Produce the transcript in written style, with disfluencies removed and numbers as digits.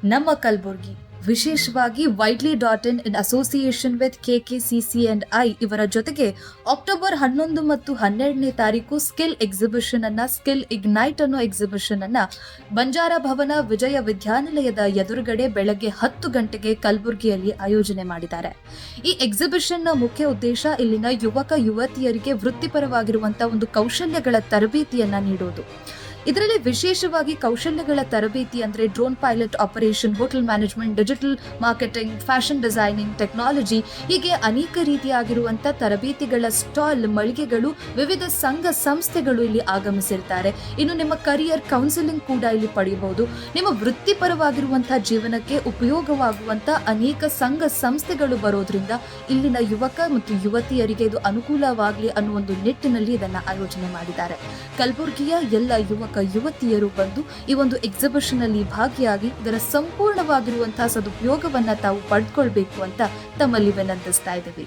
ನಮ್ಮ ಕಲಬುರ್ಗಿ ವಿಶೇಷವಾಗಿ ವೈಟ್ಲಿ.in ಇನ್ association with KKCC&I ಇವರ ಜೊತೆಗೆ ಅಕ್ಟೋಬರ್ 11 ಮತ್ತು 12ನೇ ತಾರೀಕು ಸ್ಕಿಲ್ ಎಕ್ಸಿಬಿಷನ್ ಅನ್ನ ಸ್ಕಿಲ್ ಇಗ್ನೈಟ್ ಅನ್ನೋ ಎಕ್ಸಿಬಿಷನ್ ಅನ್ನ ಬಂಜಾರ ಭವನ ವಿಜಯ ವಿದ್ಯಾನಿಲಯದ ಎದುರುಗಡೆ ಬೆಳಗ್ಗೆ 10 ಗಂಟೆಗೆ ಕಲಬುರ್ಗಿಯಲ್ಲಿ ಆಯೋಜನೆ ಮಾಡಿದ್ದಾರೆ. ಈ ಎಕ್ಸಿಬಿಷನ್ ನ ಮುಖ್ಯ ಉದ್ದೇಶ ಇಲ್ಲಿನ ಯುವಕ ಯುವತಿಯರಿಗೆ ವೃತ್ತಿಪರವಾಗಿರುವಂತಹ ಒಂದು ಕೌಶಲ್ಯಗಳ ತರಬೇತಿಯನ್ನ ನೀಡೋದು. ಇದರಲ್ಲಿ ವಿಶೇಷವಾಗಿ ಕೌಶಲ್ಯಗಳ ತರಬೇತಿ ಅಂದ್ರೆ drone pilot operation, hotel management, digital marketing, fashion designing, technology ಹೀಗೆ ಅನೇಕ ರೀತಿಯಾಗಿರುವಂತಹ ತರಬೇತಿಗಳ ಸ್ಟಾಲ್, ಮಳಿಗೆಗಳು, ವಿವಿಧ ಸಂಘ ಸಂಸ್ಥೆಗಳು ಇಲ್ಲಿ ಆಗಮಿಸಿರ್ತಾರೆ. ಇನ್ನು ನಿಮ್ಮ ಕರಿಯರ್ ಕೌನ್ಸಿಲಿಂಗ್ ಕೂಡ ಇಲ್ಲಿ ಪಡೆಯಬಹುದು. ನಿಮ್ಮ ವೃತ್ತಿಪರವಾಗಿರುವಂತಹ ಜೀವನಕ್ಕೆ ಉಪಯೋಗವಾಗುವಂತಹ ಅನೇಕ ಸಂಘ ಸಂಸ್ಥೆಗಳು ಬರೋದ್ರಿಂದ ಇಲ್ಲಿನ ಯುವಕ ಮತ್ತು ಯುವತಿಯರಿಗೆ ಇದು ಅನುಕೂಲವಾಗಲಿ ಅನ್ನೋ ಒಂದು ನಿಟ್ಟಿನಲ್ಲಿ ಇದನ್ನ ಆಯೋಜನೆ ಮಾಡಿದ್ದಾರೆ. ಕಲಬುರ್ಗಿಯ ಎಲ್ಲ ಯುವತಿಯರು ಬಂದು ಈ ಒಂದು ಎಕ್ಸಿಬಿಷನ್ ಅಲ್ಲಿ ಭಾಗಿಯಾಗಿ ಇದರ ಸಂಪೂರ್ಣವಾಗಿರುವಂತಹ ಸದುಪಯೋಗವನ್ನ ತಾವು ಪಡೆದುಕೊಳ್ಬೇಕು ಅಂತ ತಮ್ಮಲ್ಲಿ ವಿನಂತಿಸ್ತಾ ಇದ್ದೀವಿ.